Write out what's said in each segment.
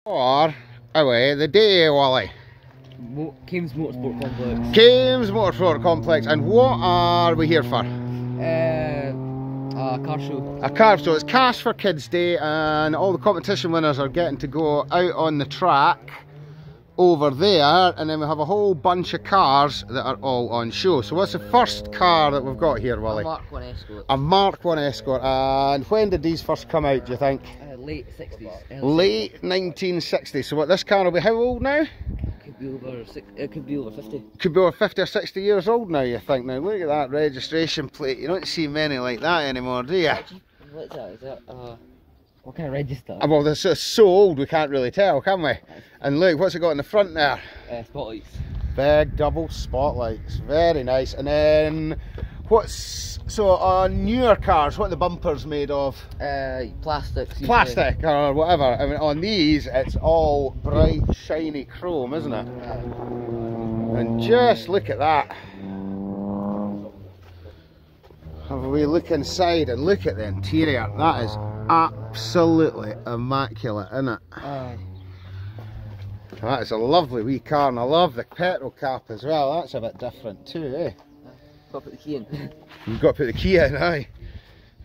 Or away the day, Wally. Kames Motorsport Complex. Kames Motorsport Complex. And what are we here for? A car show. A car show. It's Cash for Kids Day, and all the competition winners are getting to go out on the track over there, and then we have a whole bunch of cars that are all on show. So what's the first car that we've got here, Wally? A Mark 1 Escort. A Mark 1 Escort. And when did these first come out, do you think? Late 60s. Late 1960s. So what, this car will be how old now? Could be over 60, it could be over 50. Could be over 50 or 60 years old now, you think. Now look at that registration plate. You don't see many like that anymore, do you? What's that? Is that what kind of register? Well, this is so old we can't really tell, can we? And look, what's it got in the front there? Spotlights. Big double spotlights. Very nice. And then what's, so on newer cars, what are the bumpers made of? Plastic. Plastic or whatever. I mean, on these it's all bright shiny chrome, isn't it? And just look at that. Have a wee look inside and look at the interior. That is absolutely immaculate, isn't it? That is a lovely wee car, and I love the petrol cap as well. That's a bit different too, eh? Got to put the key in. You've got to put the key in, aye.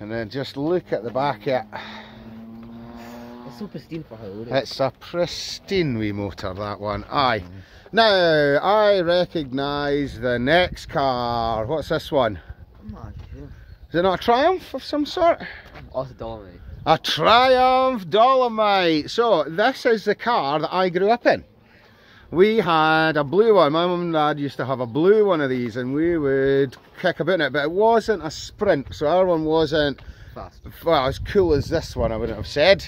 And then just look at the back of it. It's so pristine for how old it is. It's a pristine wee motor, that one, aye. Now, I recognise the next car. What's this one? I'm not sure. Is it not a Triumph of some sort? Oh, it's a Dolomite. A Triumph Dolomite. So this is the car that I grew up in. We had a blue one. My mum and dad used to have a blue one of these, and we would kick about in it, but it wasn't a Sprint, so our one wasn't Fast. Well, as cool as this one, I wouldn't have said.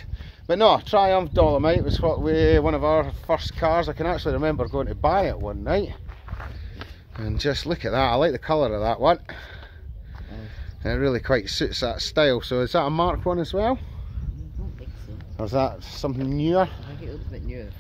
But no, Triumph Dolomite was one of our first cars. I can actually remember going to buy it one night. And just look at that. I like the colour of that one. It really quite suits that style. So is that a Mark 1 as well? I don't think so. Or is that something newer? I think it looks a bit newer.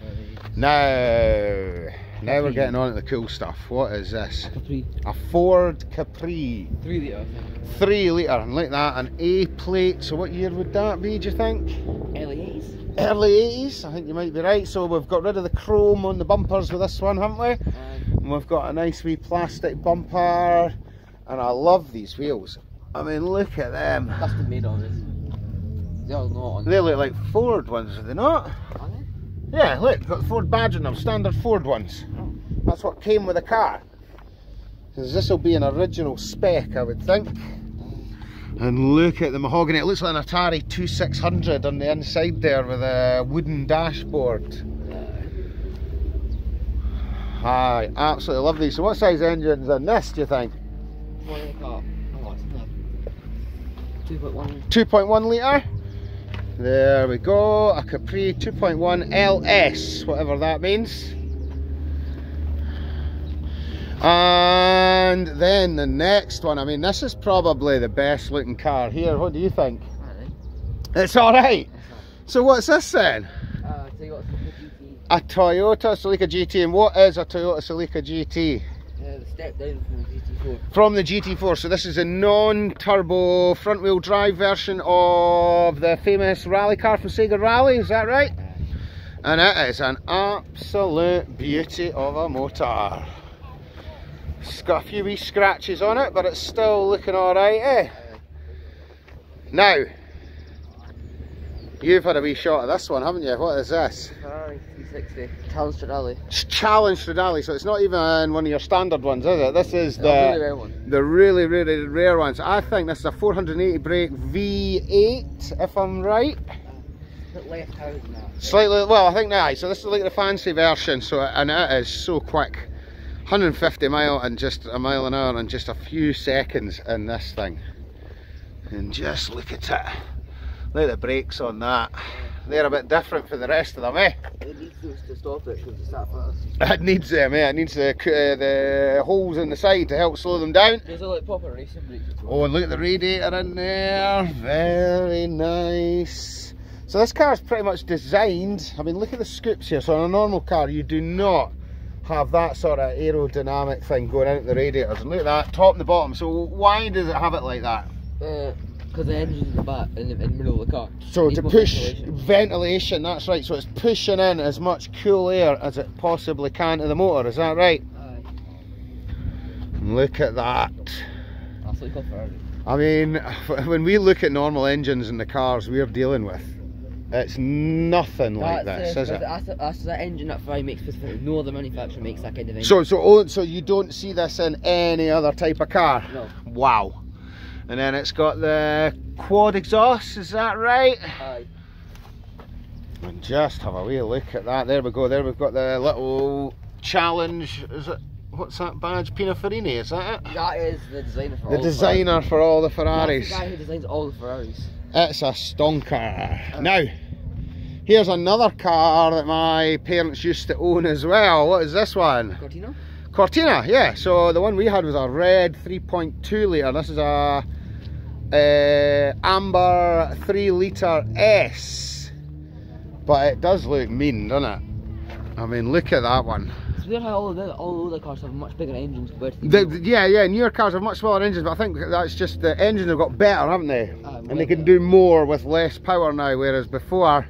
Now we're getting on to the cool stuff. What is this? Capri. A Ford Capri. 3 litre, I think. 3 litre, and like that, an A plate. So what year would that be, do you think? Early 80s. Early 80s, I think you might be right. So we've got rid of the chrome on the bumpers with this one, haven't we? And we've got a nice wee plastic bumper, and I love these wheels. I mean, look at them. Custom made on this. They all know on. They look like Ford ones, are they not? Are they? Yeah, look, got the Ford badge on them, standard Ford ones. Oh. That's what came with the car. Because this will be an original spec, I would think. And look at the mahogany, it looks like an Atari 2600 on the inside there with a wooden dashboard. I absolutely love these. So what size engine's in this, do you think? 2.1. 2.1 litre. There we go, a Capri 2.1 LS, whatever that means. And then the next one, I mean, this is probably the best looking car here. What do you think? Alright. It's alright. So what's this then? A Toyota A Toyota Celica GT. Celica GT. And what is a Toyota Celica GT? The step down from the GT4. From the GT4. So this is a non-turbo front wheel drive version of the famous rally car from Sega Rally, is that right? And it is an absolute beauty of a motor. It's got a few wee scratches on it, but it's still looking alright, eh? Now, you've had a wee shot of this one, haven't you? What is this? Ferrari 360. Challenge Stradale. It's Challenge Stradale, so it's not even one of your standard ones, is it? This is really rare one. The really, really rare ones. I think this is a 480 brake V8, if I'm right. A bit less power than that. Slightly, well, I think that. So this is like the fancy version, so and it is so quick. 150 mile and just a mile an hour in just a few seconds in this thing. And just look at it. Look at the brakes on that. They're a bit different from the rest of them, eh? It needs those to stop it because it's that fast. It needs them, eh? It needs the holes in the side to help slow them down. There's a like proper racing brakes as well. Oh, and look at the radiator in there. Very nice. So this car is pretty much designed, I mean, look at the scoops here. So on a normal car, you do not have that sort of aerodynamic thing going into the radiators. And look at that, top and the bottom. So why does it have it like that? Because the engine's in the back, in the middle of the car. So to push ventilation, that's right. So it's pushing in as much cool air as it possibly can to the motor. Is that right? Aye. Look at that. That's what you call Ferrari. I mean, when we look at normal engines in the cars we're dealing with, it's nothing like this, is it? That's the engine that Ferrari makes specifically. No other manufacturer makes that kind of engine. So you don't see this in any other type of car? No. Wow. And then it's got the quad exhaust, is that right? Aye. And just have a wee look at that. There we go. There we've got the little challenge. Is it? What's that badge? Pininfarina, is that it? That is the designer for all the designer for all the Ferraris. That's the guy who designs all the Ferraris. It's a stonker. Now, here's another car that my parents used to own as well. What is this one? Cortina? Cortina, yeah. So the one we had was a red 3.2 litre. This is a amber 3 litre S. But it does look mean, doesn't it? I mean, look at that one. It's weird how all the other cars have much bigger engines compared to the yeah, newer cars have much smaller engines, but I think that's just the engines have got better, haven't they? And they can do more with less power now, whereas before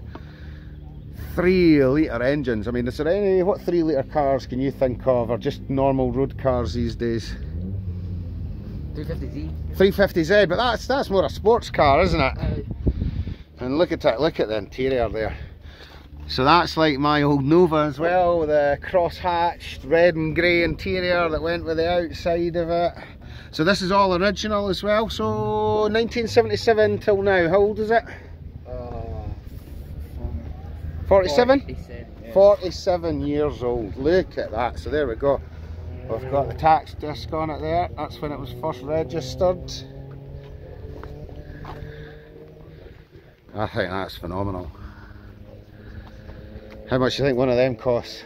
3 litre engines. I mean, is there any, what 3 litre cars can you think of, or just normal road cars these days? 350Z. 350Z, but that's more a sports car, isn't it? And look at that, look at the interior there. So that's like my old Nova as well, with the cross-hatched red and grey interior that went with the outside of it. So this is all original as well. So 1977 till now, how old is it? 47? 47 years old. Look at that. So there we go. We've got the tax disc on it there. That's when it was first registered. I think that's phenomenal. How much do you think one of them costs?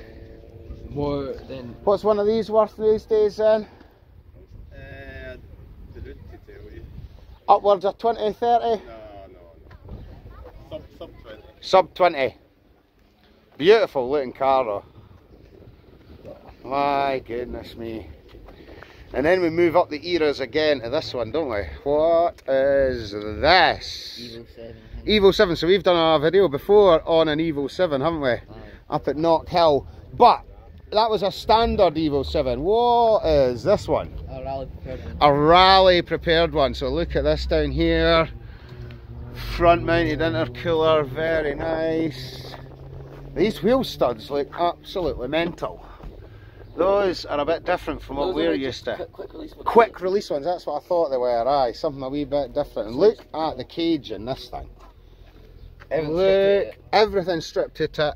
More than... What's one of these worth these days then? Upwards of 20, 30? No. Sub 20. Sub 20. Beautiful looking car though. My goodness me. And then we move up the eras again to this one, don't we? What is this? Evo 7. Evo 7, so we've done a video before on an Evo 7, haven't we? Up at Knock Hill. But that was a standard Evo 7. What is this one? A rally prepared one. A rally prepared one. So look at this down here. Front mounted intercooler, very nice. These wheel studs look absolutely mental. Those are a bit different from what we're used to. Quick release ones, that's what I thought they were, aye. Something a wee bit different. And look at the cage in this thing. Look, everything stripped to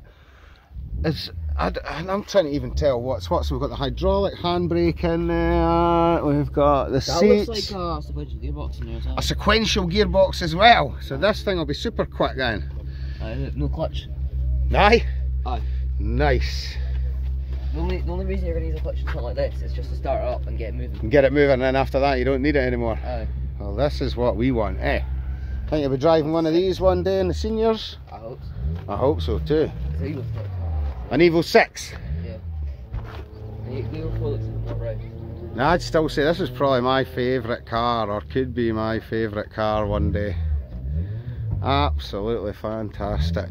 it. I'm trying to even tell what's what. So we've got the hydraulic handbrake in there, we've got the seats. That looks like a sequential gearbox in there as well. A sequential gearbox as well. So this thing will be super quick then. No clutch. Aye? Aye. Nice. The only reason you're going to use a clutch in something like this is just to start it up and get it moving. Get it moving, and then after that you don't need it anymore. Aye. Well, this is what we want, eh? Think you'll be driving one of these one day in the seniors? I hope so. I hope so too. It's an Evo 6. An Evo 6? Yeah. The Evo 4 looks not right. Now, I'd still say this is probably my favourite car, or could be my favourite car one day. Absolutely fantastic.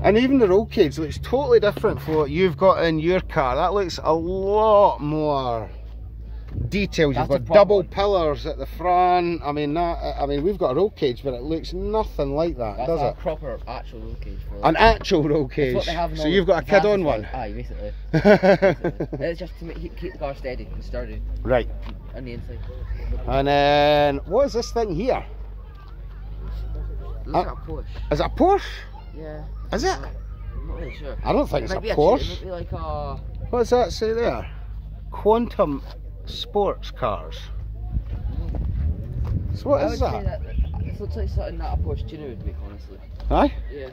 And even the roll cage looks totally different from what you've got in your car. That looks a lot more detailed. You've got double pillars at the front. I mean, we've got a roll cage, but it looks nothing like that, does it? That's a proper actual roll cage. An actual roll cage. So you've got a kid on one. Aye, basically. It's just to keep the car steady and sturdy. Right. On the inside. And then what is this thing here? Looks like a Porsche. Is it a Porsche? Yeah. Is it? I'm not really sure. I don't think it's a Porsche. Porsche. It might be like a... What does that say there? Quantum sports cars. So what is that? This looks like something that a Porsche tuner would make, honestly. Aye? Yeah.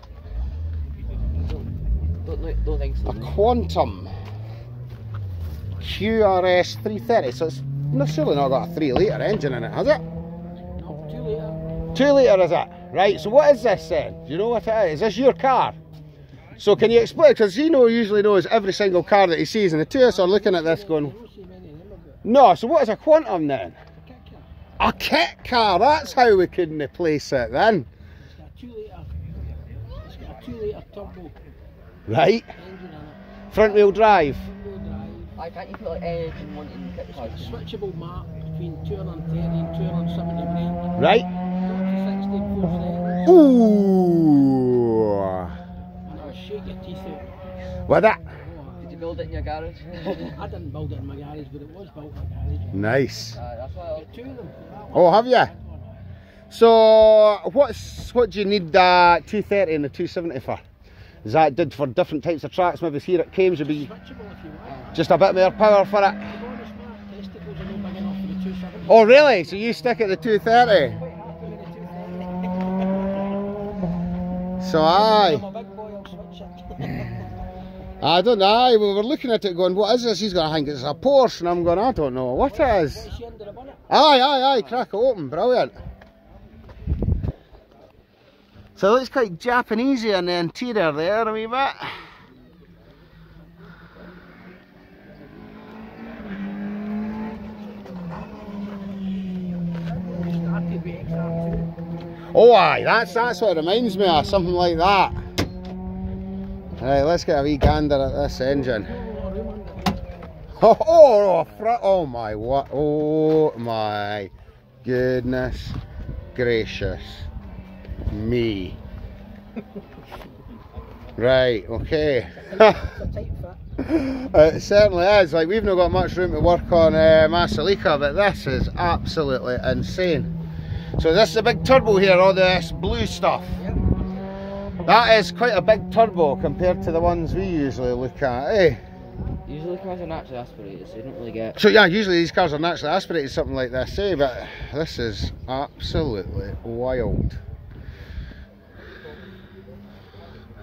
Don't think so. A Quantum QRS 330. So it's surely not got a 3 litre engine in it, has it? No, 2 litre. 2 litre is it? Right, so what is this then? Do you know what it is? Is this your car? So can you explain, because he usually knows every single car that he sees, and the two of us are looking at this going, No, so what is a Quantum then? A kit car. A kit car, that's how we couldn't replace it then. It's got a 2 litre turbo Right. engine in it. Front wheel drive. Front wheel drive. Why can't you put like engine one in the It's got a car? switchable map between 230 and 270 brake. Right. 0 to 60 in 4 seconds. Ooh. And it'll shake your teeth out. With that. Did you build it in your garage? I didn't build it in my garage, but it was built in my garage. Nice. That's why I like 2 of them. Oh, have you? So, what do you need the 230 and the 270 for? Is that did for different types of tracks? Maybe here at Kames would be Switchable if you want. just a bit more power for it. To be honest, my testicles are not big enough for the 270. Oh, really? So you stick at the 230? So aye. I'm a big boy, I'll switch it. I don't know. We were looking at it going, what is this? He's going to think it's a Porsche. And I'm going, I don't know what it is. What is she under the bonnet? Aye. Crack it open. Brilliant. So it looks quite Japanesey in the interior there a wee bit. Started with XR2. Oh aye, that's what it reminds me of, something like that. Right, let's get a wee gander at this engine. Oh my, what? Oh my goodness gracious me. Right, okay. It's a tight fit. It certainly is. Like, we've not got much room to work on Masalica, but this is absolutely insane. So this is a big turbo here, all this blue stuff. Yep. That is quite a big turbo compared to the ones we usually look at, eh? Usually cars are naturally aspirated, so you don't really get. So yeah, usually these cars are naturally aspirated, something like this, eh? But this is absolutely wild.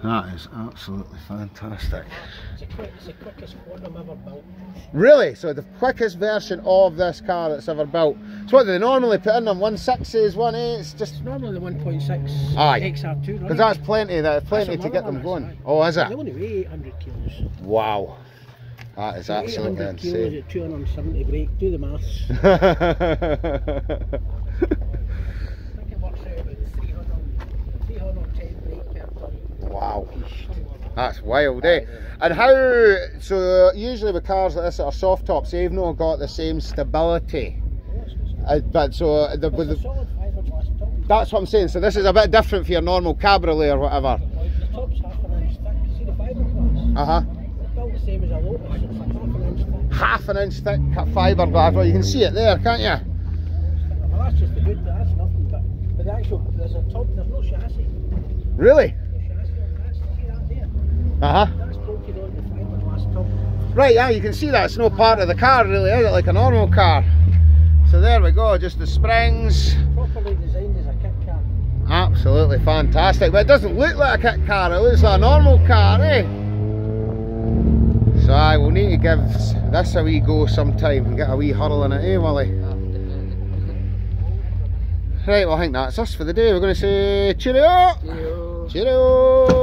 That is absolutely fantastic. It's the quickest Quantum ever built. Really? So the quickest version of this car that's ever built. So what do they normally put in them? 1.6s, 1.8s? Just It's normally the 1.6 Aye. XR2. because that's plenty. That's plenty to get them going. Oh, is They it? only weigh 800 kilos. Wow, that is absolutely 800 kilos insane. at 270 brake. Do the maths. I think it works out about 310 brake per ton. Wow, that's wild, eh? And how? So usually with cars like this that are soft tops, they've not got the same stability. But so It's a solid fiberglass top. that's what I'm saying. So this is a bit different for your normal cabriolet or whatever. The top's half an inch thick. See the fiberglass? It's built the same as a Lotus. It's like half an inch thick. Half an inch thick fiberglass. Well, you can see it there, can't you? Well, that's just the hood. That's nothing. But the actual, there's a top. There's no chassis. Really? No chassis on that. See that there? That's bolted on the fiberglass top. Right, yeah, you can see that. It's no part of the car, really, is it? Like a normal car. So there we go, just the springs. Properly designed as a kit car. Absolutely fantastic. But it doesn't look like a kit car, it looks like a normal car, eh? So I will need to give this a wee go sometime and get a wee hurl in it, eh, Willie? Right, well I think that's us for the day. We're going to say cheerio! Cheerio. Cheerio!